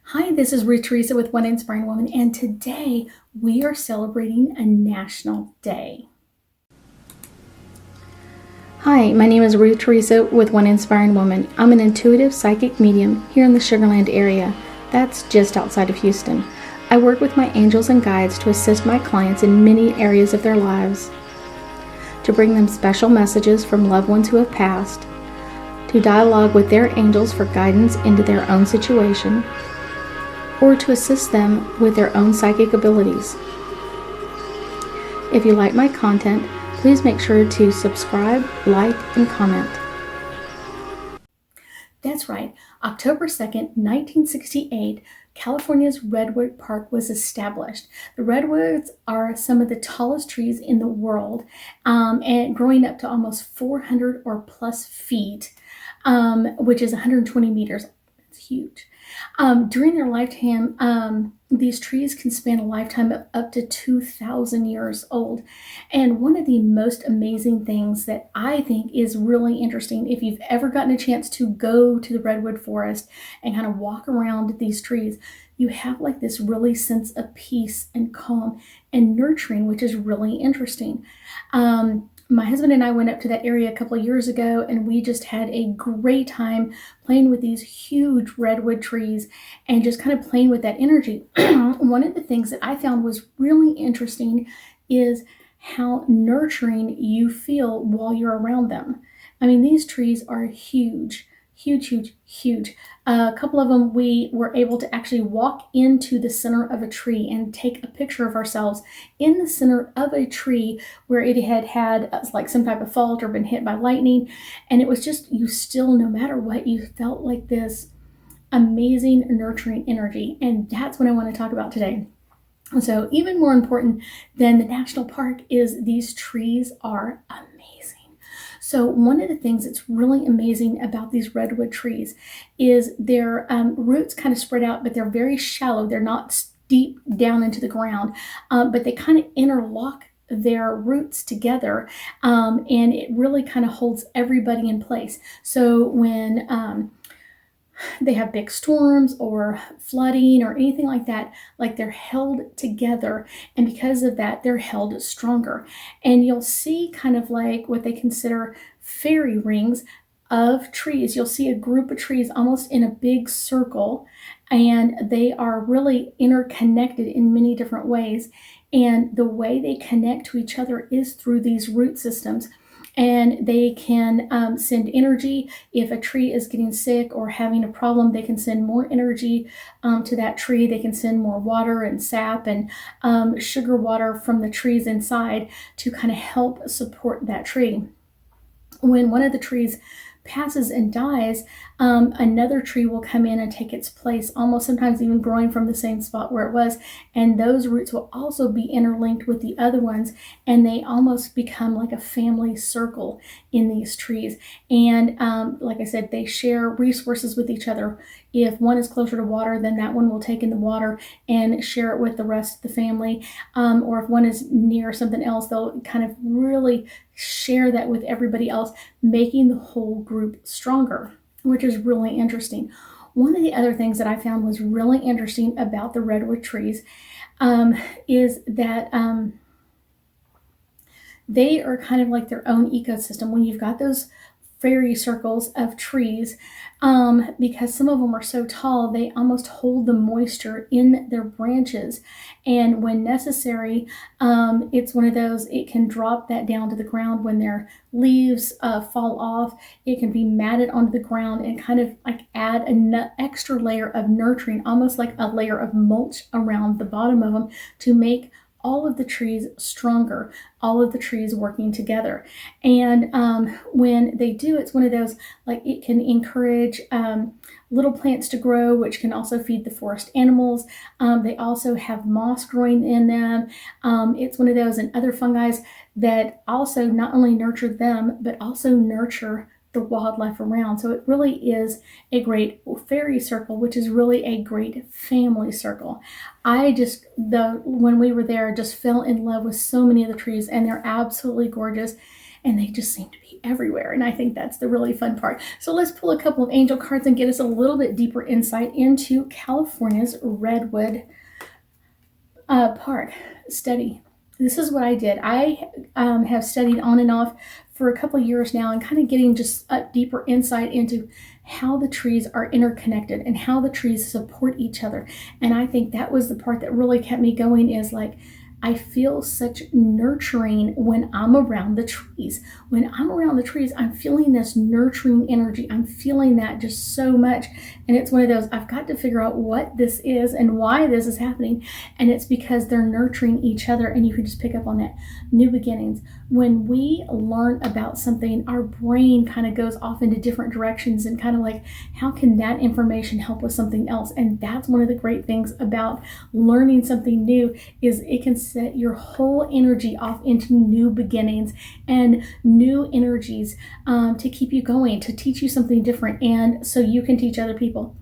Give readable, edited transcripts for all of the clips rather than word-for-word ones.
Hi, this is Ruth Theresa with One Inspiring Woman, and today we are celebrating a national day. Hi, my name is Ruth Theresa with One Inspiring Woman. I'm an intuitive psychic medium here in the Sugar Land area. That's just outside of Houston. I work with my angels and guides to assist my clients in many areas of their lives, to bring them special messages from loved ones who have passed, to dialogue with their angels for guidance into their own situation, or to assist them with their own psychic abilities. If you like my content, please make sure to subscribe, like, and comment. That's right. October 2nd, 1968, California's Redwood Park was established. The redwoods are some of the tallest trees in the world, and growing up to almost 400 or plus feet, which is 120 meters. It's huge. During their lifetime, these trees can span a lifetime of up to 2,000 years old. And one of the most amazing things that I think is really interesting, if you've ever gotten a chance to go to the redwood forest and kind of walk around these trees, you have like this really sense of peace and calm and nurturing, which is really interesting. My husband and I went up to that area a couple of years ago, and we just had a great time playing with these huge redwood trees and just kind of playing with that energy. One of the things that I found was really interesting is how nurturing you feel while you're around them. I mean, these trees are huge, huge, huge, huge. A couple of them, we were able to actually walk into the center of a tree and take a picture of ourselves in the center of a tree where it had like some type of fault or been hit by lightning. And it was just, you still, no matter what, you felt like this amazing nurturing energy. And that's what I want to talk about today. So even more important than the national park is these trees are amazing. So one of the things that's really amazing about these redwood trees is their roots kind of spread out, but they're very shallow. They're not deep down into the ground, but they kind of interlock their roots together, and it really kind of holds everybody in place. So when they have big storms or flooding or anything like that, like they're held together, and because of that they're held stronger. And you'll see kind of like what they consider fairy rings of trees. You'll see a group of trees almost in a big circle, and they are really interconnected in many different ways, and the way they connect to each other is through these root systems. And they can send energy. If a tree is getting sick or having a problem, they can send more energy to that tree. They can send more water and sap and sugar water from the trees inside to kind of help support that tree. When one of the trees passes and dies, another tree will come in and take its place, almost sometimes even growing from the same spot where it was. And those roots will also be interlinked with the other ones, and they almost become like a family circle in these trees. And like I said, they share resources with each other. If one is closer to water, then that one will take in the water and share it with the rest of the family. Or if one is near something else, they'll kind of really share that with everybody else, making the whole group stronger, which is really interesting. One of the other things that I found was really interesting about the redwood trees is that they are kind of like their own ecosystem. When you've got those fairy circles of trees, because some of them are so tall, they almost hold the moisture in their branches. And when necessary, it's one of those, it can drop that down to the ground when their leaves fall off. It can be matted onto the ground and kind of like add an extra layer of nurturing, almost like a layer of mulch around the bottom of them to make all of the trees stronger, all of the trees working together. And when they do, it's one of those, like it can encourage little plants to grow, which can also feed the forest animals. They also have moss growing in them. It's one of those and other fungi that also not only nurture them, but also nurture the wildlife around. So it really is a great fairy circle, which is really a great family circle. When we were there, just fell in love with so many of the trees, and they're absolutely gorgeous. and they just seem to be everywhere. And I think that's the really fun part. So let's pull a couple of angel cards and get us a little bit deeper insight into California's Redwood Park study. This is what I did. I have studied on and off for a couple of years now, and kind of getting just a deeper insight into how the trees are interconnected and how the trees support each other. And I think that was the part that really kept me going, is like, I feel such nurturing when I'm around the trees. When I'm around the trees, I'm feeling this nurturing energy. I'm feeling that just so much. And it's one of those, I've got to figure out what this is and why this is happening. And it's because they're nurturing each other. And you can just pick up on that. New beginnings. When we learn about something, our brain kind of goes off into different directions and kind of like, how can that information help with something else? And that's one of the great things about learning something new, is it can set your whole energy off into new beginnings and new energies to keep you going, to teach you something different, and so you can teach other people.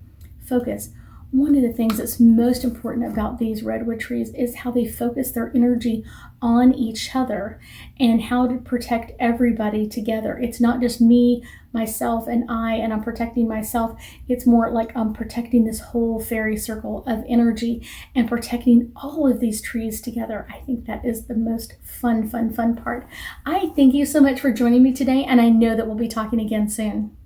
Focus. One of the things that's most important about these redwood trees is how they focus their energy on each other and how to protect everybody together. It's not just me, myself, and I'm protecting myself. It's more like I'm protecting this whole fairy circle of energy and protecting all of these trees together. I think that is the most fun part. I thank you so much for joining me today, and I know that we'll be talking again soon.